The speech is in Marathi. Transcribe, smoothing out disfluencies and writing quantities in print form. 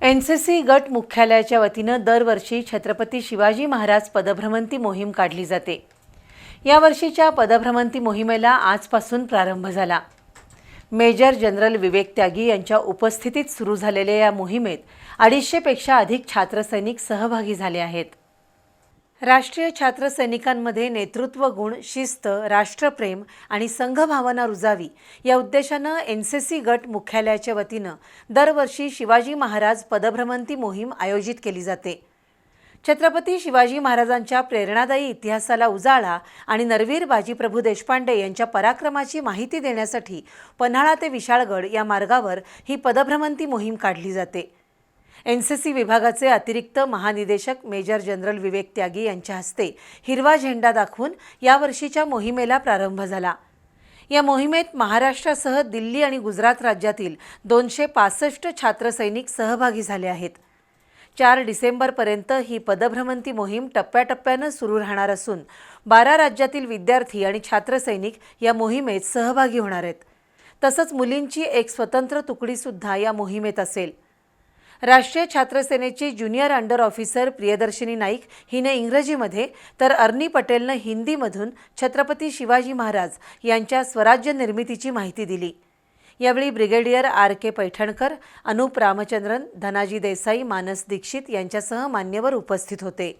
एनसीसी गट मुख्यालयाच्या वतीनं दरवर्षी छत्रपती शिवाजी महाराज पदभ्रमंती मोहीम काढली जाते। या वर्षीच्या पदभ्रमंती मोहिमेला आजपासून प्रारंभ झाला। मेजर जनरल विवेक त्यागी यांच्या उपस्थितीत सुरू झालेल्या या मोहिमेत 250 पेक्षा अधिक छात्रसैनिक सहभागी झाले आहेत। राष्ट्रीय छात्र सैनिकांमध्ये नेतृत्व गुण, शिस्त, राष्ट्रप्रेम आणि संघभावना रुजावी या उद्देशानं एनसीसी गट मुख्यालयाच्या वतीनं दरवर्षी शिवाजी महाराज पदभ्रमंती मोहीम आयोजित केली जाते। छत्रपती शिवाजी महाराजांच्या प्रेरणादायी इतिहासाला उजाळा आणि नरवीर बाजीप्रभू देशपांडे यांच्या पराक्रमाची माहिती देण्यासाठी पन्हाळा ते विशाळगड या मार्गावर ही पदभ्रमंती मोहीम काढली जाते। एनसीसी विभागाचे अतिरिक्त महानिदेशक मेजर जनरल विवेक त्यागी यांच्या हस्ते हिरवा झेंडा दाखवून यावर्षीच्या मोहिमेला प्रारंभ झाला। या मोहिमेत महाराष्ट्रासह दिल्ली आणि गुजरात राज्यातील 265 छात्रसैनिक सहभागी झाले आहेत। 4 डिसेंबरपर्यंत ही पदभ्रमंती मोहीम टप्प्याटप्प्याने सुरू राहणार असून 12 राज्यातील विद्यार्थी आणि छात्रसैनिक या मोहिमेत सहभागी होणार आहेत। तसंच मुलींची एक स्वतंत्र तुकडी सुद्धा या मोहिमेत असेल। राष्ट्रीय छात्र सेनेची junior under officer Priyadarshini Naik हिने इंग्रजीमध्ये तर अर्नी पटेलने हिंदीमधून छत्रपती शिवाजी महाराज यांच्या स्वराज्य निर्मितीची माहिती दिली। यावेळी ब्रिगेडियर आर.के. पैठणकर, अनुप रामचंद्रन, धनाजी देसाई, मानस दीक्षित यांच्यासह मान्यवर उपस्थित होते।